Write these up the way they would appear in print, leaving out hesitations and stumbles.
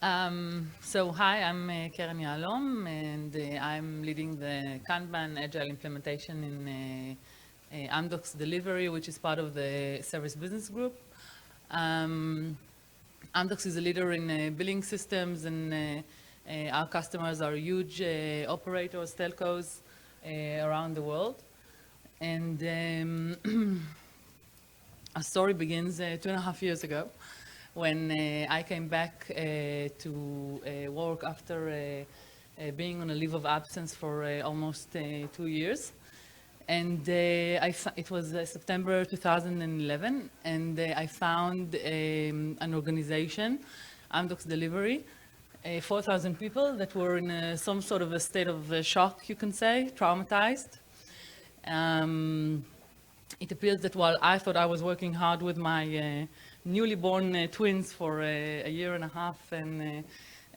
Hi, I'm Keren Yahalom, and I'm leading the Kanban Agile implementation in Amdocs Delivery, which is part of the Service Business Group. Amdocs is a leader in billing systems, and our customers are huge operators, telcos around the world. And our story begins 2.5 years ago, when I came back to work after being on a leave of absence for almost 2 years. And it was September 2011, and I found an organization, Amdocs Delivery, 4,000 people that were in some sort of a state of shock, you can say, traumatized. It appears that while I thought I was working hard with my newly born twins for a year and a half, and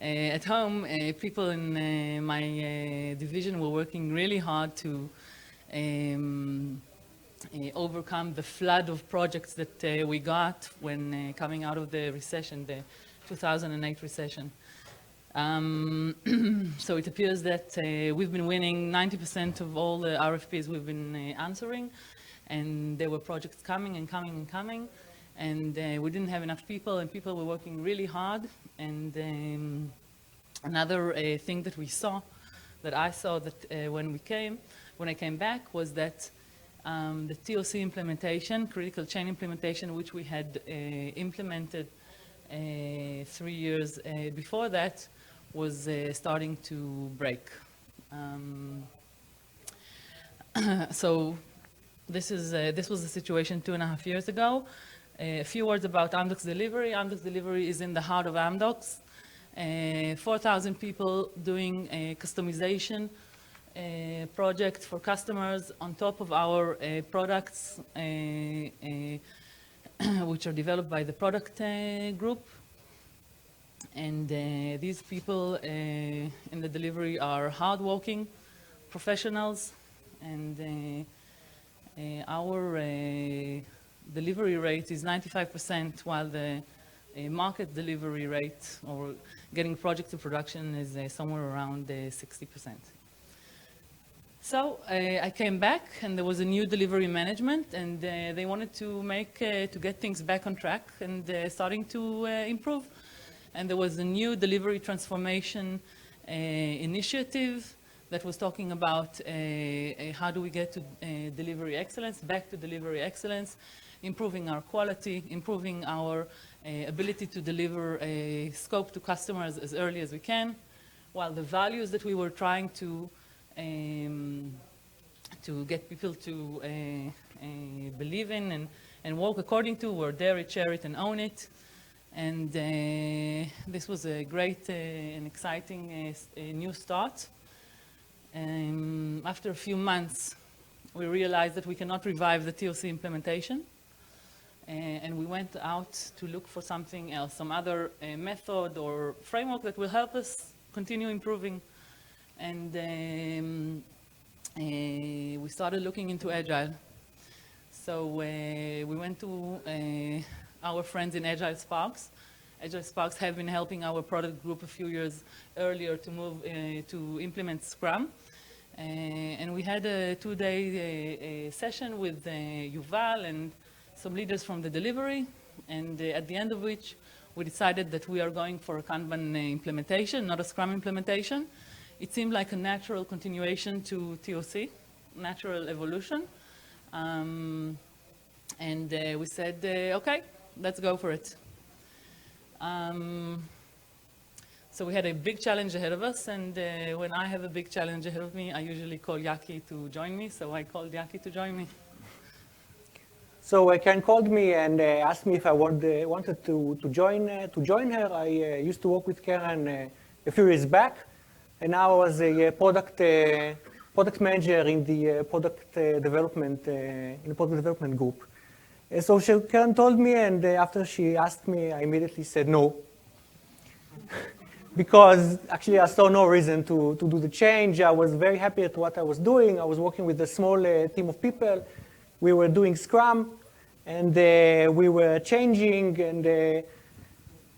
at home, people in my division were working really hard to overcome the flood of projects that we got when coming out of the recession, the 2008 recession. So it appears that we've been winning 90% of all the RFPs we've been answering, and there were projects coming and coming and coming, and we didn't have enough people, and people were working really hard. And another thing that we saw, that I saw that when I came back, was that the TOC implementation, critical chain implementation, which we had implemented 3 years before that, was starting to break. So this was the situation 2.5 years ago. A few words about Amdocs Delivery. Amdocs Delivery is in the heart of Amdocs. 4,000 people doing a customization project for customers on top of our products, which are developed by the product group. And these people in the delivery are hardworking professionals, and our delivery rate is 95%, while the market delivery rate, or getting project to production, is somewhere around 60%. So I came back, and there was a new delivery management, and they wanted to get things back on track and starting to improve. And there was a new delivery transformation initiative that was talking about how do we get to delivery excellence, back to delivery excellence, improving our quality, improving our ability to deliver a scope to customers as early as we can, while the values that we were trying to get people to believe in and work according to were dare it, share it, and own it. And this was a great and exciting new start. After a few months, we realized that we cannot revive the TOC implementation. And we went out to look for something else, some other method or framework that will help us continue improving. And we started looking into Agile. So we went to our friends in Agile Sparks. Agile Sparks have been helping our product group a few years earlier to move to implement Scrum. And we had a 2-day session with Yuval and some leaders from the delivery, and at the end of which we decided that we are going for a Kanban implementation, not a Scrum implementation. It seemed like a natural continuation to TOC, natural evolution. And we said, okay, let's go for it. So we had a big challenge ahead of us, and when I have a big challenge ahead of me, I usually call Yaki to join me, so I called Yaki to join me. So Karen called me and asked me if I wanted to join her. I used to work with Karen a few years back, and now I was a product manager in the product development group. So Karen told me, and after she asked me, I immediately said no. Because actually I saw no reason to do the change. I was very happy at what I was doing. I was working with a small team of people. We were doing Scrum, and we were changing, and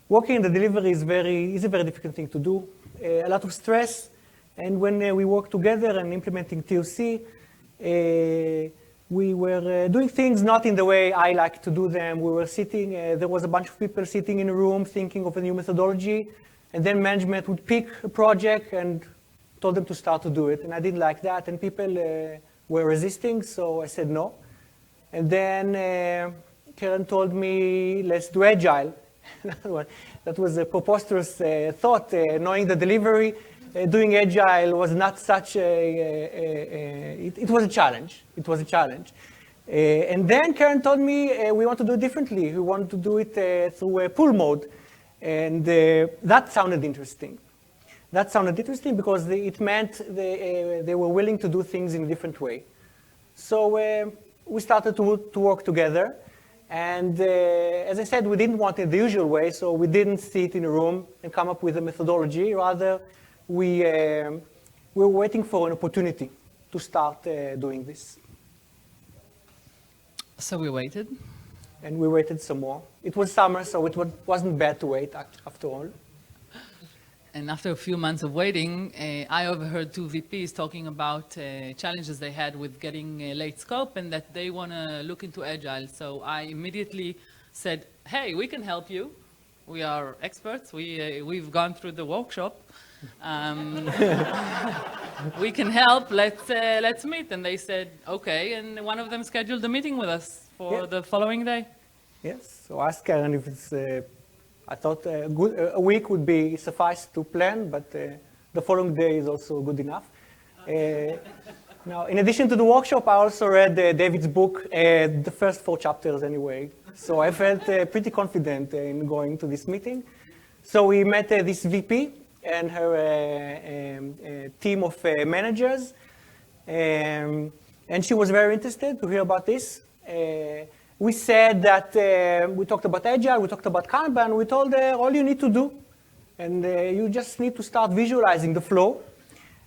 working in the delivery is a very difficult thing to do. A lot of stress. And when we worked together and implementing TOC, we were doing things not in the way I like to do them. We were sitting, there was a bunch of people sitting in a room thinking of a new methodology, and then management would pick a project and told them to start to do it. And I didn't like that, and people were resisting, so I said no. And then Keren told me, let's do Agile. That was a preposterous thought, knowing the delivery. Doing Agile was not such it was a challenge. It was a challenge. And then Keren told me we want to do it differently. We want to do it through a pull mode. And that sounded interesting. That sounded interesting because it meant they were willing to do things in a different way. So we started to work together. And as I said, we didn't want it the usual way, so we didn't sit in a room and come up with a methodology. Rather, we were waiting for an opportunity to start doing this. So we waited. And we waited some more. It was summer, so it wasn't bad to wait after all. And after a few months of waiting, I overheard two VPs talking about challenges they had with getting late scope and that they want to look into Agile. So I immediately said, hey, we can help you. We are experts. We've gone through the workshop. We can help. Let's meet. And they said, okay. And one of them scheduled a meeting with us for the following day. Yes. So I asked Keren if it's... I thought a week would be suffice to plan, but the following day is also good enough. Now, in addition to the workshop, I also read David's book, the first 4 chapters anyway. So I felt pretty confident in going to this meeting. So we met this VP and her team of managers. And she was very interested to hear about this. We said that we talked about Agile, we talked about Kanban, we told her all you need to do, and you just need to start visualizing the flow.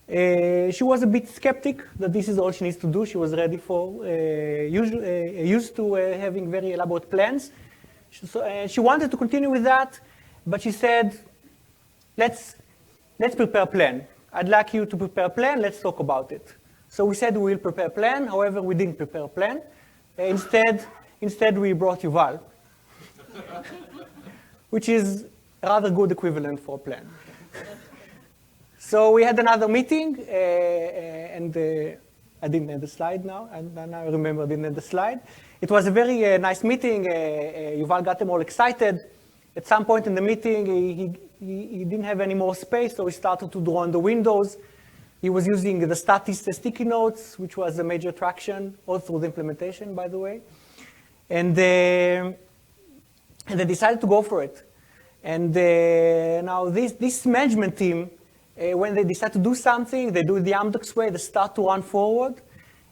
She was a bit skeptic that this is all she needs to do. She was ready for, used to having very elaborate plans. She wanted to continue with that, but she said, let's prepare a plan. I'd like you to prepare a plan, let's talk about it. So we said we will prepare a plan, however, we didn't prepare a plan. Instead, we brought Yuval, which is a rather good equivalent for a plan. So we had another meeting, and I didn't have the slide now, and I remember I didn't have the slide. It was a very nice meeting. Yuval got them all excited. At some point in the meeting, he didn't have any more space, so he started to draw on the windows. He was using the Statist sticky notes, which was a major attraction, all through the implementation, by the way. And they decided to go for it. And now this management team, when they decide to do something, they do it the Amdocs way, they start to run forward.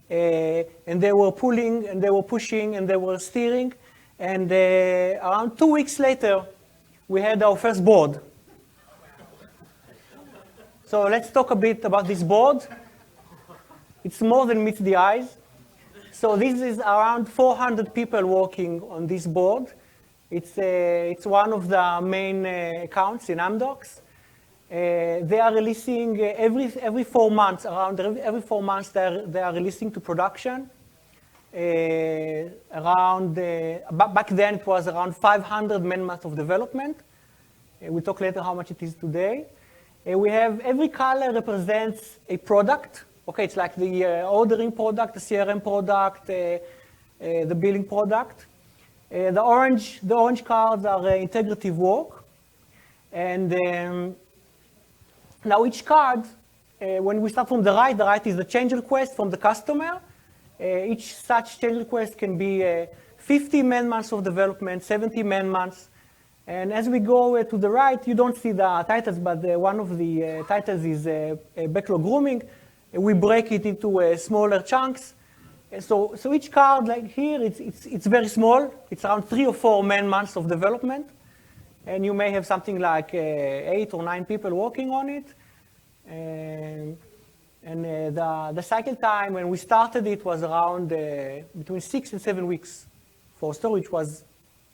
And they were pulling, and they were pushing, and they were steering. And around 2 weeks later, we had our first board. So let's talk a bit about this board. It's more than meets the eyes. So this is around 400 people working on this board. It's one of the main accounts in Amdocs. They are releasing every 4 months, around every 4 months they are releasing to production. Back then it was around 500 man-months of development. We'll talk later how much it is today. We have every color represents a product. Okay, it's like the ordering product, the CRM product, the billing product. The orange cards are integrative work. And now each card, when we start from the right is the change request from the customer. Each such change request can be 50 man-months of development, 70 man-months. And as we go to the right, you don't see the titles, but one of the titles is backlog grooming. We break it into smaller chunks. So each card, like here, it's very small. It's around 3 or 4 man-months of development. And you may have something like 8 or 9 people working on it. And the cycle time when we started it was around between 6 and 7 weeks for storage, was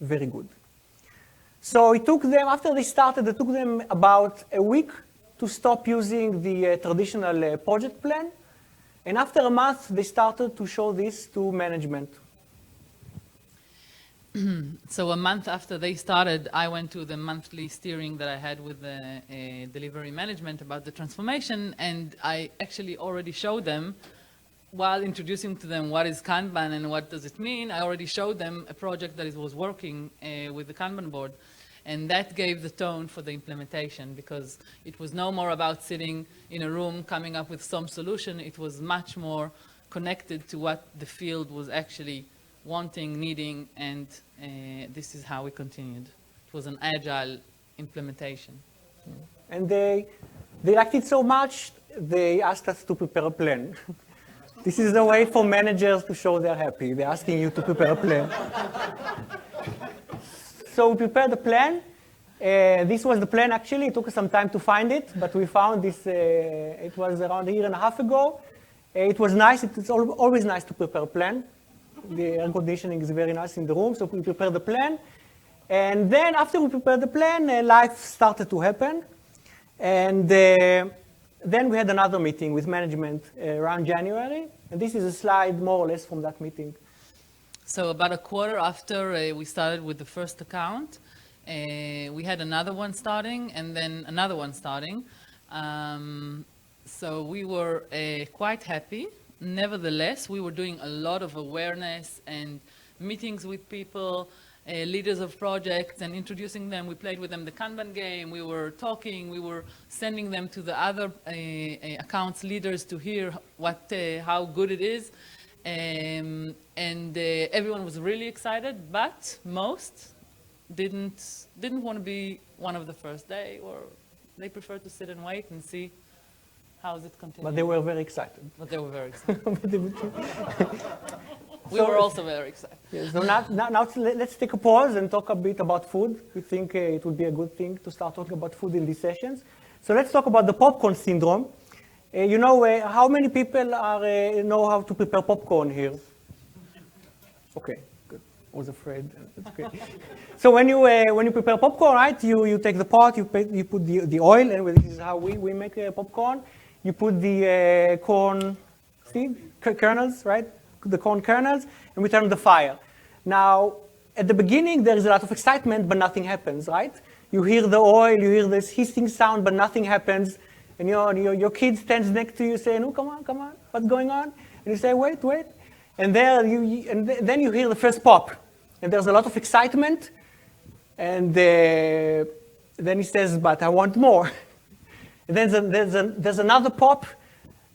very good. So it took them, after they started, it took them about a week to stop using the traditional project plan. And after a month, they started to show this to management. So a month after they started, I went to the monthly steering that I had with the delivery management about the transformation, and I actually already showed them, while introducing to them what is Kanban and what does it mean, I already showed them a project that was working with the Kanban board. And that gave the tone for the implementation, because it was no more about sitting in a room coming up with some solution. It was much more connected to what the field was actually wanting, needing, and this is how we continued. It was an agile implementation. And they liked it so much, they asked us to prepare a plan. This is the way for managers to show they're happy. They're asking you to prepare a plan. So we prepared the plan. This was the plan, actually. It took us some time to find it, but we found this, it was around a year and a half ago. It was nice. It's always nice to prepare a plan. The air conditioning is very nice in the room, so we prepared the plan. And then after we prepared the plan, life started to happen. And then we had another meeting with management around January. And this is a slide more or less from that meeting. So about a quarter after we started with the first account, we had another one starting and then another one starting. So we were quite happy. Nevertheless, we were doing a lot of awareness and meetings with people, leaders of projects, and introducing them. We played with them the Kanban game. We were talking. We were sending them to the other accounts leaders to hear how good it is. And everyone was really excited, but most didn't want to be one of the first day, or they preferred to sit and wait and see how it continues. But they were very excited. But they were very excited. We So- were also very excited. Yeah, so now let's take a pause and talk a bit about food. We think it would be a good thing to start talking about food in these sessions. So let's talk about the popcorn syndrome. You know, how many people know how to prepare popcorn here? Okay, good. I was afraid. That's okay. So when you prepare popcorn, right, you take the pot, you put the oil, and this is how we make popcorn. You put the corn kernels, right? The corn kernels, and we turn on the fire. Now, at the beginning, there is a lot of excitement, but nothing happens, right? You hear the oil, you hear this hissing sound, but nothing happens. And your kid stands next to you saying, oh, come on, what's going on? And you say, wait. And then you hear the first pop. And there's a lot of excitement. And then he says, but I want more. And then there's another pop.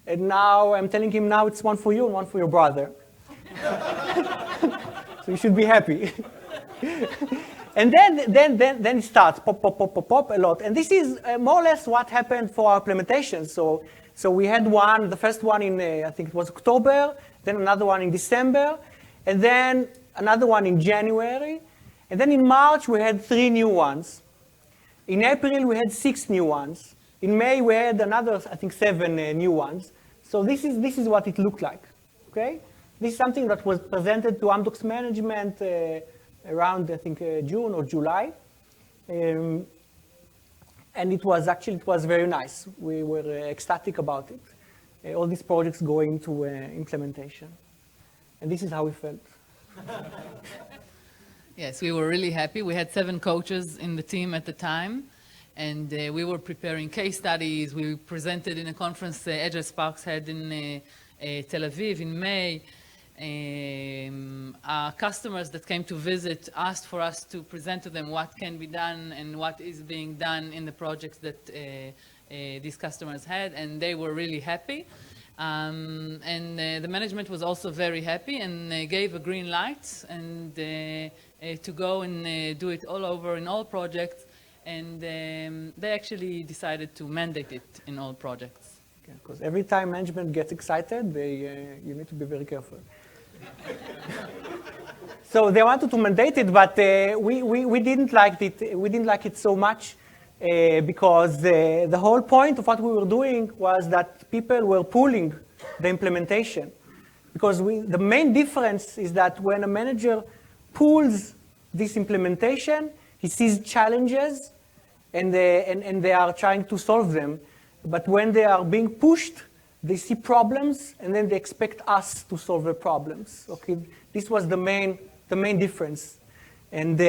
And now I'm telling him, now it's one for you and one for your brother. So you should be happy. And then it starts, pop a lot. And this is more or less what happened for our implementation. So we had the first one in, I think it was October, then another one in December, and then another one in January. And then in March, we had 3 new ones. In April, we had 6 new ones. In May, we had another, I think, 7 new ones. So this is what it looked like, okay? This is something that was presented to Amdocs management around, I think, June or July. And it was very nice. We were ecstatic about it. All these projects going to implementation. And this is how we felt. Yes, we were really happy. We had 7 coaches in the team at the time, and we were preparing case studies. We presented in a conference Agile Sparks had in Tel Aviv in May. Our customers that came to visit asked for us to present to them what can be done and what is being done in the projects that these customers had, and they were really happy. And the management was also very happy and gave a green light and to go and do it all over in all projects, and they actually decided to mandate it in all projects. Because every time management gets excited, you need to be very careful. So they wanted to mandate it, but we didn't like it. We didn't like it so much because the whole point of what we were doing was that people were pulling the implementation. Because the main difference is that when a manager pulls this implementation, He sees challenges, and they are trying to solve them. But when they are being pushed, they see problems, and then they expect us to solve the problems. Okay, this was the main difference. And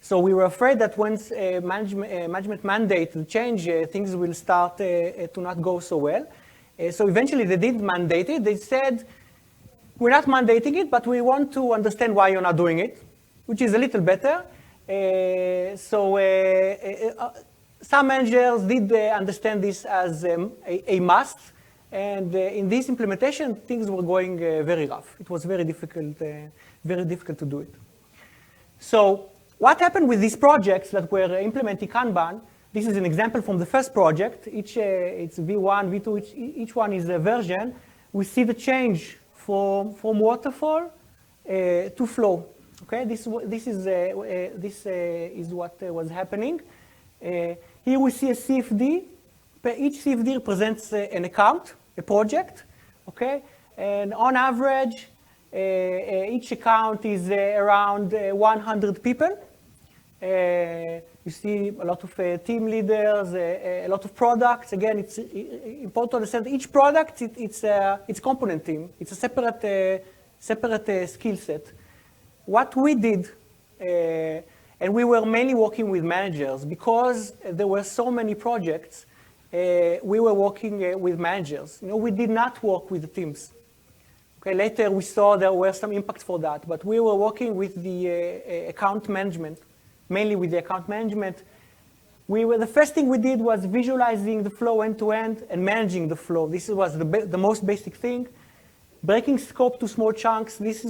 so we were afraid that once management mandate the change, things will start to not go so well. So eventually they did mandate it. They said, we're not mandating it, but we want to understand why you're not doing it, which is a little better. Some managers did understand this as a must, and in this implementation, things were going very rough. It was very difficult to do it. So what happened with these projects that were implementing Kanban? This is an example from the first project. It's V1, V2, each one is a version. We see the change from waterfall to flow. Okay, this is what was happening. Here we see a CFD. Each CFD represents an account, a project. Okay, and on average, each account is around 100 people. You see a lot of team leaders, a lot of products. Again, it's important to understand each product, it's a component team. It's a separate skill set. What we did, and we were mainly working with managers because there were so many projects, we were working with managers. You know, we did not work with the teams. Okay, later we saw there were some impacts for that, but we were working with the account management, mainly with the account management. The first thing we did was visualizing the flow end-to-end and managing the flow. This was the most basic thing. Breaking scope to small chunks, this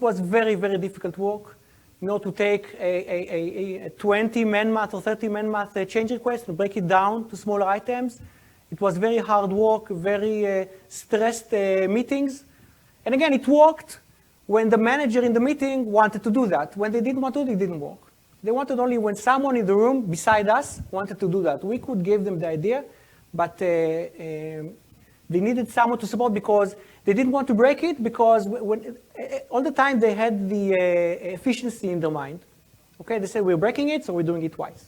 was very, very difficult work. You know, to take a 20-man month or 30-man month change request and break it down to smaller items. It was very hard work, very stressed meetings. And again, it worked when the manager in the meeting wanted to do that. When they didn't want to, it didn't work. They wanted only when someone in the room beside us wanted to do that. We could give them the idea, but they needed someone to support because they didn't want to break it because all the time they had the efficiency in their mind. Okay, they said we're breaking it, so we're doing it twice.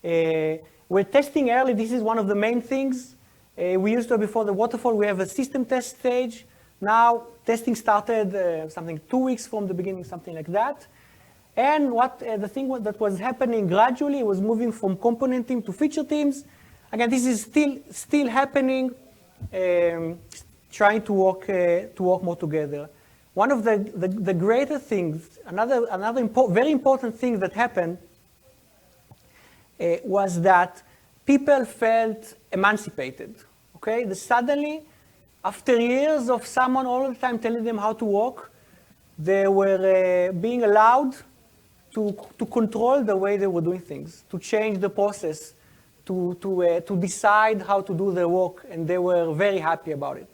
We're testing early. This is one of the main things. We used to, before the waterfall, we have a system test stage. Now testing started something 2 weeks from the beginning, something like that. And the thing that was happening gradually was moving from component team to feature teams. Again, this is still happening. Trying to work more together. One of the greater things, another very important thing that happened was that people felt emancipated. Okay, suddenly, after years of someone all the time telling them how to work, they were being allowed to control the way they were doing things, to change the process, to decide how to do their work, and they were very happy about it.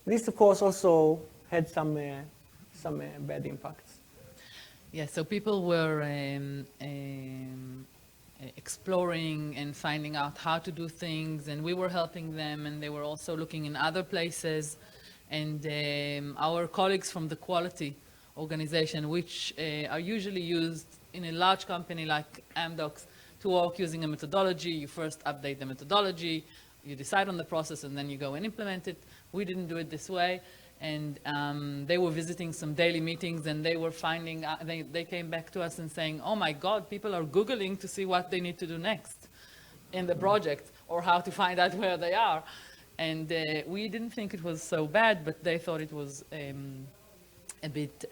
This, of course, also had some bad impacts. Yeah, so people were exploring and finding out how to do things, and we were helping them, and they were also looking in other places. And our colleagues from the quality organization, which are usually used in a large company like Amdocs to work using a methodology. You first update the methodology, you decide on the process, and then you go and implement it. We didn't do it this way. And they were visiting some daily meetings, and they were finding, they came back to us and saying, oh my God, people are Googling to see what they need to do next in the project, or how to find out where they are. And we didn't think it was so bad, but they thought it was a bit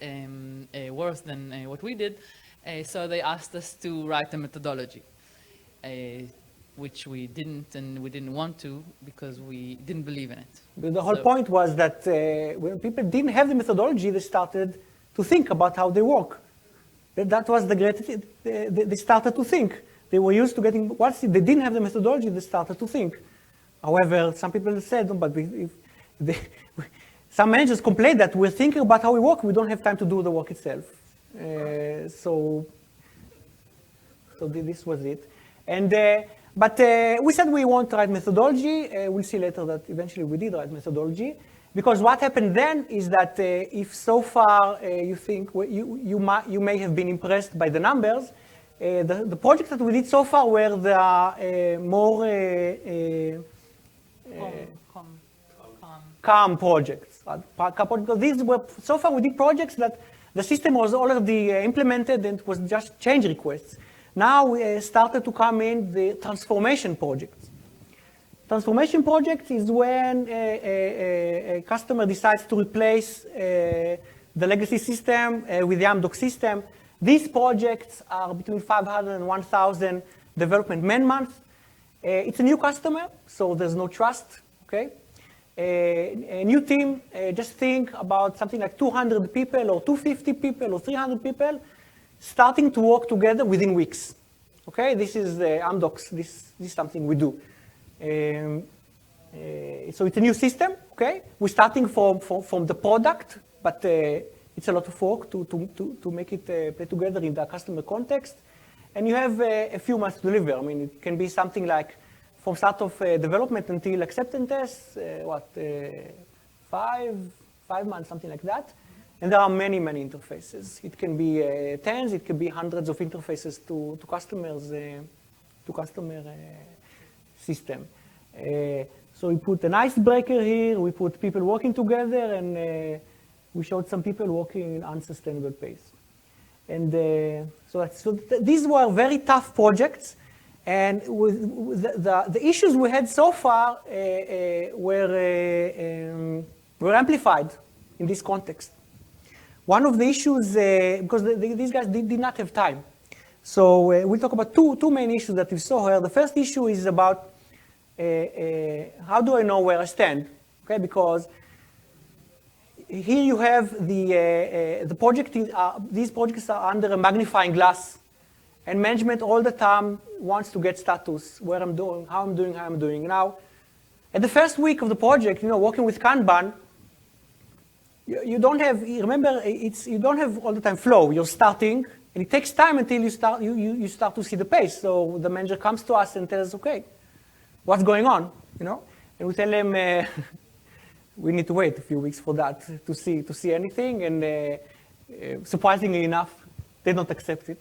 worse than what we did. So they asked us to write a methodology, which we didn't, and we didn't want to because we didn't believe in it. But the whole point was that when people didn't have the methodology, they started to think about how they work. That was the greatest thing. They started to think. They were used to getting, once they didn't have the methodology, they started to think. However, some people said, but some managers complained that we're thinking about how we work, we don't have time to do the work itself. So this was it. And but we said we want to write methodology. We'll see later that eventually we did write methodology. Because what happened then is that if so far you think you may have been impressed by the numbers, the projects that we did so far were the more calm projects. These were, so far we did projects that the system was already implemented and it was just change requests. Now we started to come in the transformation projects. Transformation project is when a customer decides to replace the legacy system with the Amdocs system. These projects are between 500 and 1,000 development man-months. It's a new customer, so there's no trust, okay? A new team, just think about something like 200 people or 250 people or 300 people starting to work together within weeks, okay? This is Amdocs, this is something we do. So it's a new system, okay? We're starting from the product, but it's a lot of work to make it play together in the customer context. And you have a few months to deliver. I mean, it can be something like from start of development until acceptance tests, 5 months, something like that. And there are many, many interfaces. It can be tens, it can be hundreds of interfaces to customers, to customer system. So we put an icebreaker here, we put people working together, and we showed some people working in unsustainable pace. And so these were very tough projects, and with the issues we had so far were amplified in this context. One of the issues, because these guys did not have time. So we'll talk about two main issues that we saw here. The first issue is about how do I know where I stand? Okay, because here you have the project. These projects are under a magnifying glass, and management all the time wants to get status, where I'm doing, how I'm doing. Now, at the first week of the project, working with Kanban, you don't have. Remember, you don't have all the time flow. You're starting, and it takes time until you start to see the pace. So the manager comes to us and tells us, okay, what's going on, And we tell them we need to wait a few weeks for that to see anything, and surprisingly enough, they don't accept it.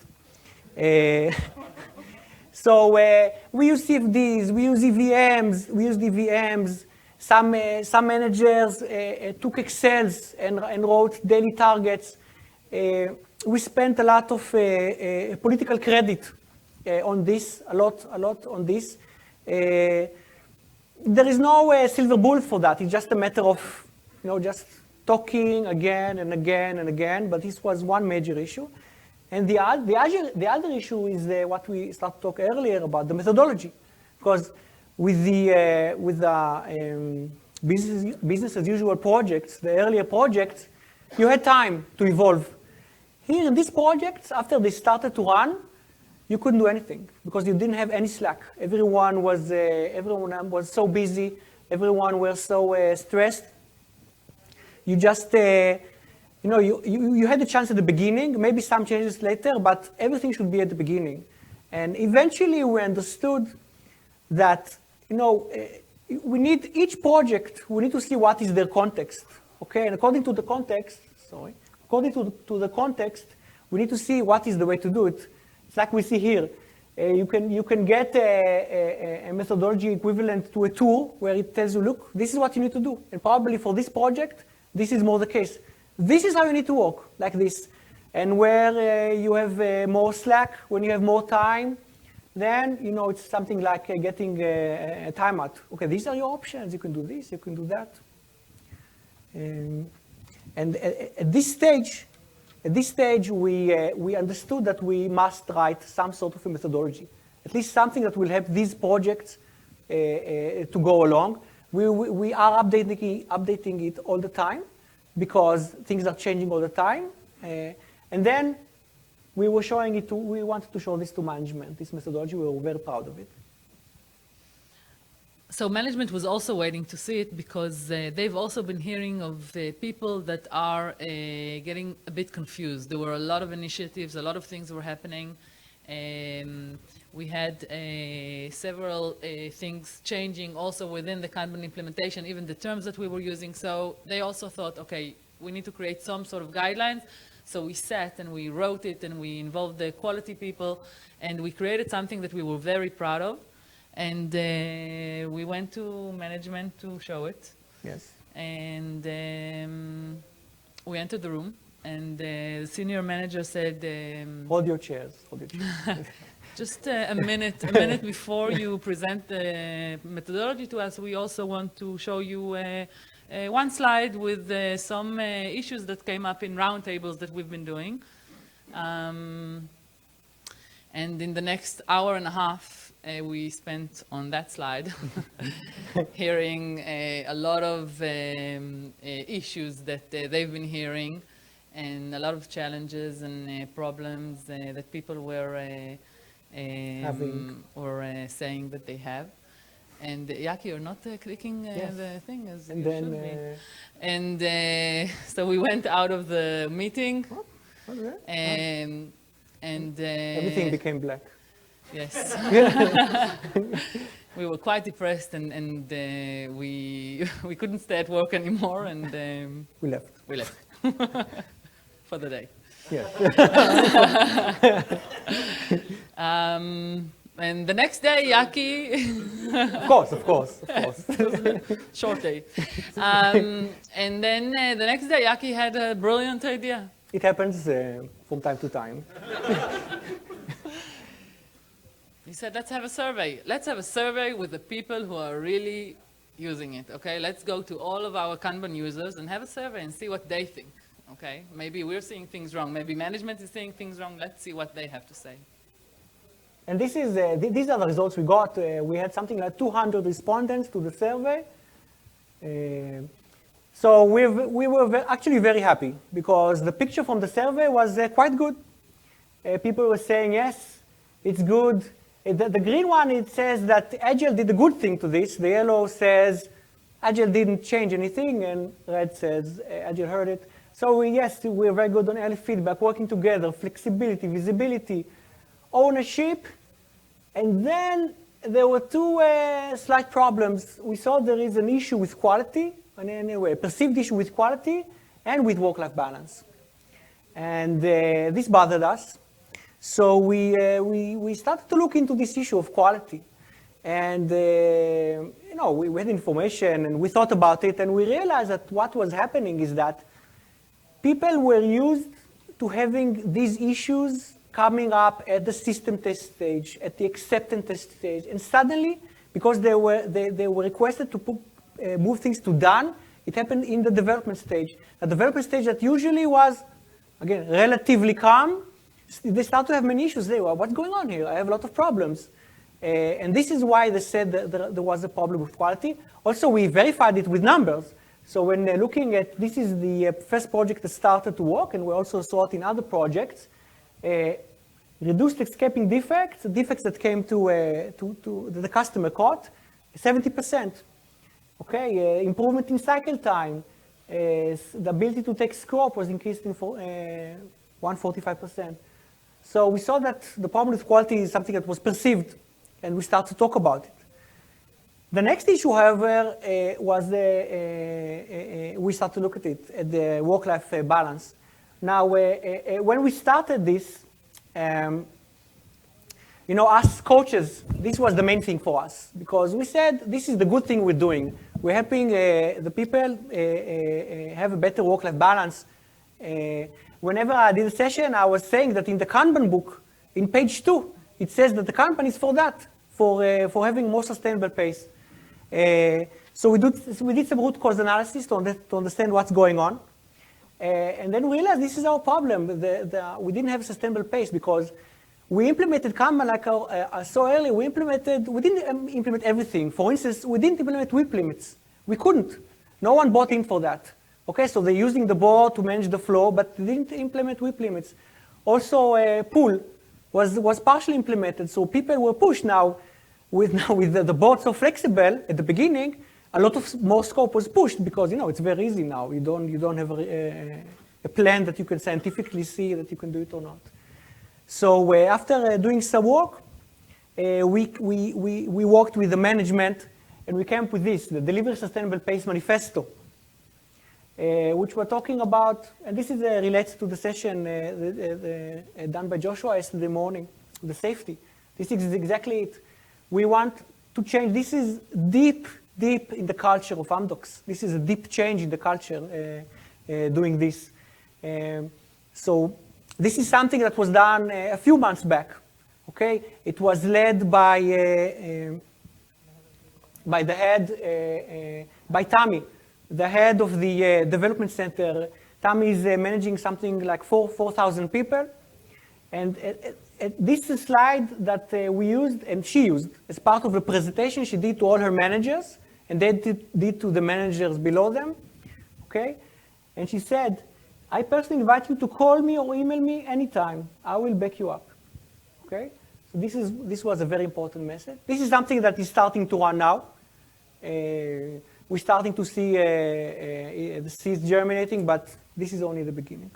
So we use CFDs, we use EVMs, we use DVMs. Some managers took Excels and wrote daily targets. We spent a lot of political credit on this, a lot on this. There is no silver bullet for that. It's just a matter of, just talking again and again and again. But this was one major issue. And the other issue is what we started to talk earlier about, the methodology. Because with the business as usual projects, the earlier projects, you had time to evolve. Here in these projects, after they started to run, you couldn't do anything because you didn't have any slack. Everyone was so busy. Everyone was so stressed. You just, you had the chance at the beginning, maybe some changes later, but everything should be at the beginning. And eventually we understood that, we need each project, we need to see what is their context, okay? And according to the context, we need to see what is the way to do it. It's like we see here. You can get a methodology equivalent to a tool where it tells you, look, this is what you need to do. And probably for this project, this is more the case. This is how you need to work, like this. And where you have more slack, when you have more time, then it's something like getting a timeout. Okay, these are your options. You can do this, you can do that. And at this stage, we understood that we must write some sort of a methodology, at least something that will help these projects to go along. We are updating it all the time because things are changing all the time. And then we wanted to show this to management, this methodology. We were very proud of it. So management was also waiting to see it because they've also been hearing of people that are getting a bit confused. There were a lot of initiatives, a lot of things were happening, We had several things changing also within the Kanban implementation, even the terms that we were using. So they also thought, okay, we need to create some sort of guidelines. So we sat and we wrote it and we involved the quality people and we created something that we were very proud of. And we went to management to show it. Yes. And we entered the room and the senior manager said, Hold your chairs. Hold your chairs. just a minute before you present the methodology to us, we also want to show you one slide with some issues that came up in roundtables that we've been doing. And in the next hour and a half, we spent on that slide, hearing a lot of issues that they've been hearing, and a lot of challenges and problems that people were saying that they have. And Yaki, you're not clicking the thing as And you then, should be. And so we went out of the meeting, and everything became black. yes. We were quite depressed, and we couldn't stay at work anymore, and We left. we left for the day. Yes. And the next day, Yaki, Of course. short day. And then the next day, Yaki had a brilliant idea. It happens from time to time. He said, let's have a survey. Let's have a survey with the people who are really using it, okay? Let's go to all of our Kanban users and have a survey and see what they think, okay? Maybe we're seeing things wrong. Maybe management is seeing things wrong. Let's see what they have to say. And this is, these are the results we got. We had something like 200 respondents to the survey. So we were actually very happy because the picture from the survey was quite good. People were saying, yes, it's good. The green one, it says that Agile did a good thing to this. The yellow says Agile didn't change anything, and red says Agile heard it. So yes, we're very good on early feedback, working together, flexibility, visibility, ownership. And then there were two slight problems. We saw there is an issue with quality, and anyway, a perceived issue with quality and with work-life balance. And this bothered us. So we started to look into this issue of quality. And we had information and we thought about it, and we realized that what was happening is that people were used to having these issues coming up at the system test stage, at the acceptance test stage, and suddenly, because they were requested to move things to done, it happened in the development stage. The development stage that usually was, again, relatively calm, they start to have many issues. They were, what's going on here? I have a lot of problems. And this is why they said that there was a problem with quality. Also, we verified it with numbers. So when looking at, this is the first project that started to work, and we also saw it in other projects, reduced escaping defects that came to the customer caught, 70%. Okay, improvement in cycle time, the ability to take scope was increased in 145%. So we saw that the problem with quality is something that was perceived, and we started to talk about it. The next issue, however, was we started to look at it, at the work-life balance. Now, when we started this, us coaches, this was the main thing for us, because we said, this is the good thing we're doing. We're helping the people have a better work-life balance. Whenever I did a session, I was saying that in the Kanban book, in page 2, it says that the Kanban is for that, for having more sustainable pace. So we did some root cause analysis to understand what's going on. And then we realized this is our problem. We didn't have a sustainable pace because we implemented Kanban like I saw earlier. We didn't implement everything. For instance, we didn't implement WIP limits. We couldn't. No one bought in for that. Okay, so they're using the board to manage the flow, but they didn't implement WIP limits. Also, pool was partially implemented, so people were pushed now. With the board so flexible at the beginning, a lot of more scope was pushed because it's very easy now. You don't have a plan that you can scientifically see that you can do it or not. So after doing some work, we worked with the management, and we came up with this, the Delivery Sustainable Pace Manifesto, which we're talking about, and this is relates to the session done by Joshua yesterday morning, the safety. This is exactly it. We want to change. This is deep in the culture of Amdocs. This is a deep change in the culture doing this. So this is something that was done a few months back. Okay, it was led by the head, by Tammy, the head of the development center. Tammy is managing something like 4,000 people. And this is a slide that we used, and she used, as part of a presentation she did to all her managers, and they did to the managers below them. Okay? And she said, I personally invite you to call me or email me anytime. I will back you up. Okay? So this was a very important message. This is something that is starting to run now. We're starting to see the seeds germinating, but this is only the beginning.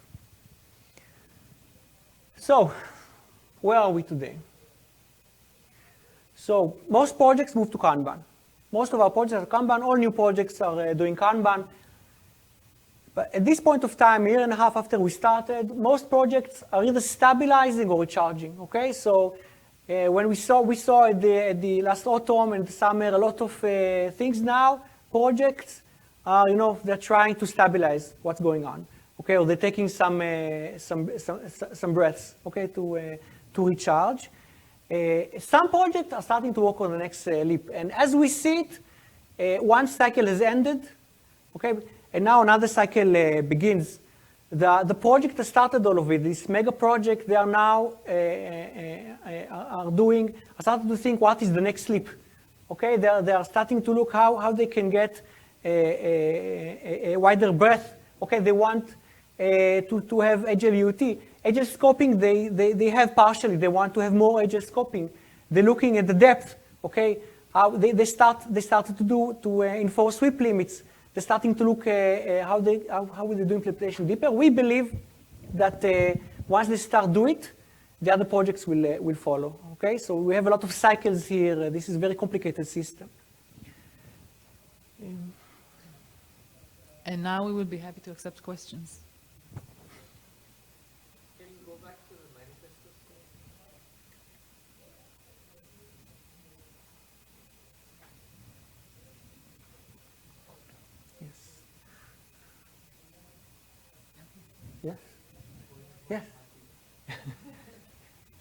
So, where are we today? So, most projects move to Kanban. Most of our projects are Kanban. All new projects are doing Kanban. But at this point of time, a year and a half after we started, most projects are either stabilizing or recharging. Okay, so when we saw at the last autumn and the summer a lot of things now. Projects are, they're trying to stabilize what's going on. Okay, or they're taking some breaths. Okay, to recharge. Some projects are starting to work on the next leap, and as we see it, one cycle has ended. Okay. And now another cycle begins. The project that started all of it, this mega project, they are now are starting to think what is the next leap. Okay, they are starting to look how they can get a wider breadth. Okay, they want to have agile UT. Agile scoping, they have partially. They want to have more agile scoping. They're looking at the depth. Okay, how they started to enforce sweep limits. They're starting to look how will they do implementation deeper. We believe that once they start do it, the other projects will follow. Okay, so we have a lot of cycles here. This is a very complicated system. And now we will be happy to accept questions. Can you go back to the manifesto slide? Yes. Yes.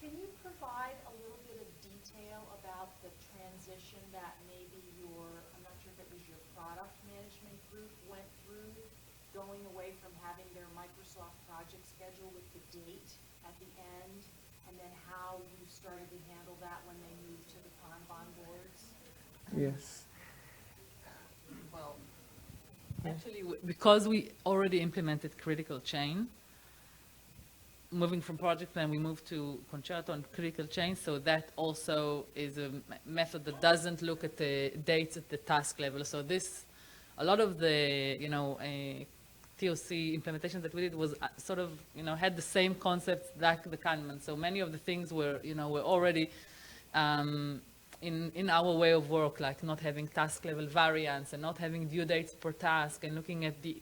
Can you provide a little bit of detail about the transition that maybe I'm not sure if it was your product management group went through, going away from having their Microsoft project schedule with the date at the end, and then how you started to handle that when they moved to the Kanban boards? Yes. Well, actually, because we already implemented critical chain, moving from project plan, we moved to Concerto and critical chain, so that also is a method that doesn't look at the dates at the task level. So a lot of the, TOC implementation that we did was sort of, had the same concepts like the Kanban. So many of the things were already in our way of work, like not having task level variance and not having due dates per task, and looking at the,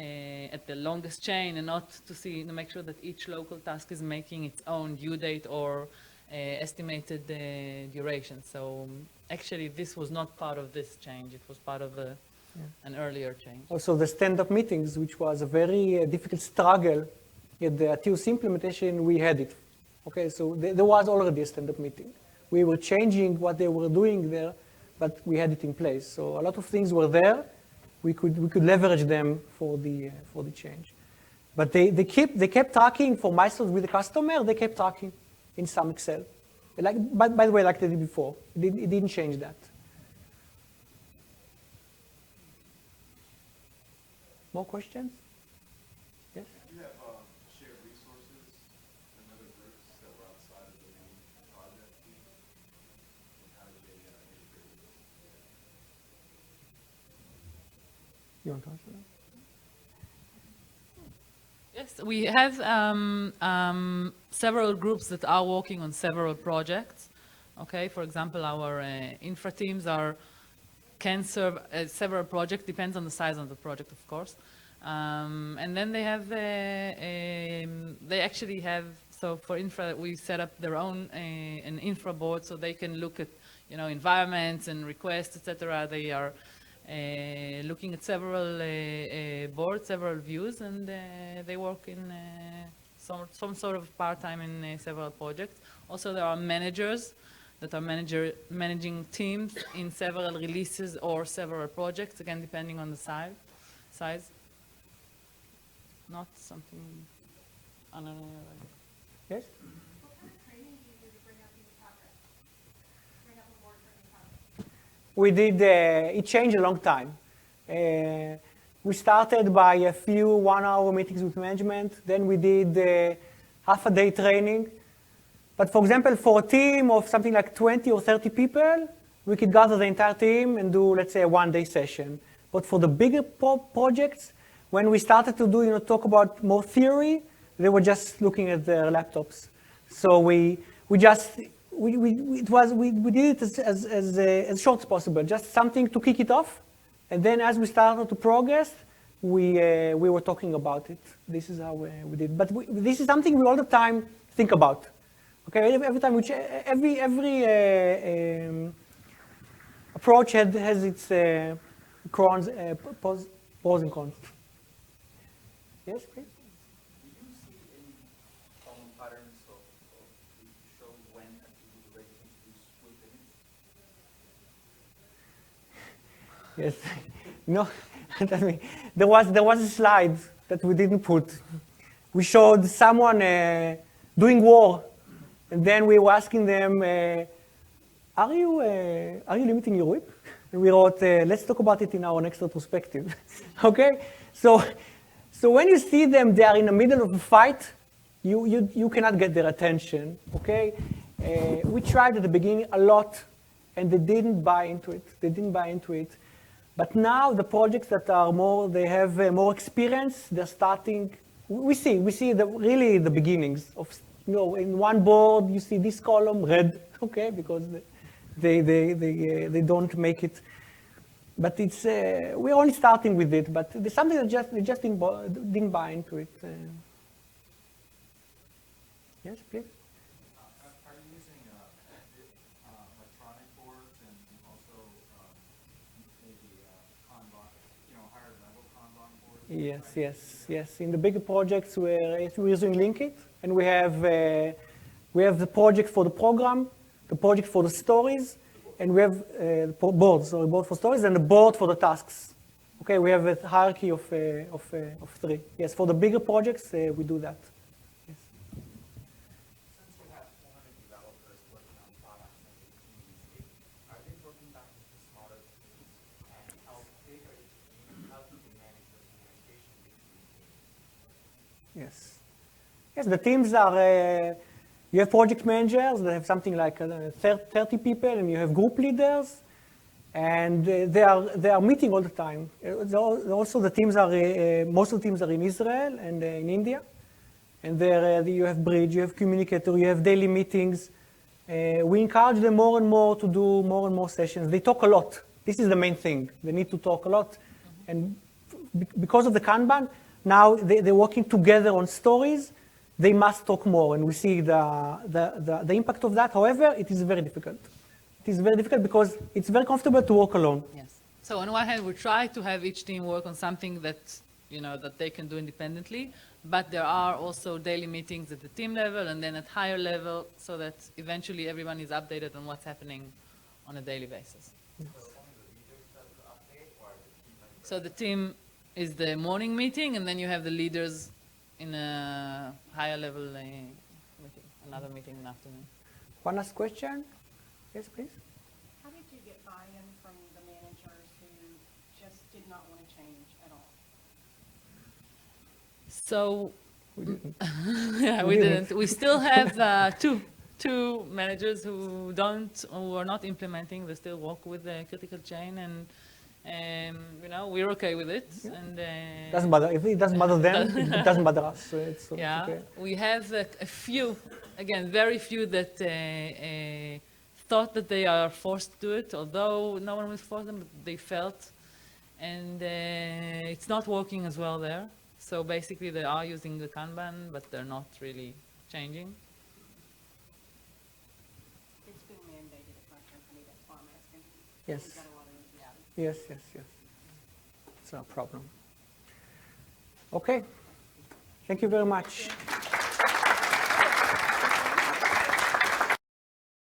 at the longest chain, and not to make sure that each local task is making its own due date or estimated duration. So actually, this was not part of this change. It was part of an earlier change. Also, the stand-up meetings, which was a very difficult struggle at the TOC implementation, we had it. Okay, so there was already a stand-up meeting. We were changing what they were doing there, but we had it in place. So a lot of things were there. We could leverage them for the change. But they kept talking for milestones with the customer. They kept talking in some Excel. Like by the way, like they did before. It didn't change that. More questions? Yes? Do you have shared resources and other groups that were outside of the main project team? And how did they integrate with this? You want to answer that? Yes, we have several groups that are working on several projects. Okay, for example, our infra teams can serve several projects, depends on the size of the project, of course. And then they have, they actually have, so for infra, we set up their own an infra board so they can look at, environments and requests, etc. They are looking at several boards, several views, and they work in some sort of part-time in several projects. Also, there are managers that are managing teams in several releases or several projects, again, depending on the size. Not something, I don't know. Yes? What kind of training do you do to bring up new projects? Bring up a board training project? We did, it changed a long time. We started by a few one-hour meetings with management. Then we did half-a-day training. But for example, for a team of something like 20 or 30 people, we could gather the entire team and do, let's say, a one-day session. But for the bigger projects, when we started to do, talk about more theory, they were just looking at their laptops. So we did it as short as possible, just something to kick it off. And then as we started to progress, we were talking about it. This is how we did. But this is something we all the time think about. Okay, every time, every approach has its pros and cons. Yes, please. Do you see any common patterns to show when activity regulations use with limits? Yes. No, there was a slide that we didn't put. We showed someone doing war, and then we were asking them, are you limiting your whip? And we wrote, let's talk about it in our next retrospective. Okay? So when you see them, they are in the middle of a fight, you cannot get their attention. Okay? We tried at the beginning a lot, and they didn't buy into it. But now the projects that are they have more experience, they're starting. We see really the beginnings of, in one board you see this column red, okay, because they don't make it. But it's we're only starting with it. But there's something that they just didn't buy into it. Yes, please. Are you using electronic boards and also maybe Kanban, higher level Kanban boards? Yes. In the bigger projects, we're using Linkit, and we have the project for the program, the project for the stories, and we have board for stories, and the board for the tasks. Okay, we have a hierarchy of three. Yes, for the bigger projects, we do that. Yes. Since you have 400 developers working on products and teams, are they broken down into smaller teams? And how big are each team? How do you manage the communication between teams? Yes, the teams are, you have project managers that have something like 30 people, and you have group leaders, and they are meeting all the time. Also, the teams are, most of the teams are in Israel and in India. And there you have bridge, you have communicator, you have daily meetings. We encourage them more and more to do more and more sessions. They talk a lot. This is the main thing. They need to talk a lot. And because of the Kanban, now they're working together on stories. They must talk more, and we see the impact of that. However, it is very difficult. It is very difficult because it's very comfortable to work alone. Yes. So on one hand, we try to have each team work on something that, that they can do independently, but there are also daily meetings at the team level and then at higher level so that eventually everyone is updated on what's happening on a daily basis. So the team is the morning meeting, and then you have the leaders in a higher level meeting, another meeting in the afternoon. One last question? Yes, please. How did you get buy-in from the managers who just did not want to change at all? So, We didn't. yeah, we didn't. We still have two managers who are not implementing. They still work with the critical chain, You know, we're okay with it. And Doesn't matter. If it doesn't bother them, it doesn't bother us. So it's yeah, okay. we have a few, again, very few that thought that they are forced to do it, although no one was forced them, but they felt. And it's not working as well there. So basically they are using the Kanban, but they're not really changing. It's been mandated at my company that formats can be. Yes. We've got a lot of those, yeah. Yes. It's no problem. Okay. Thank you very much.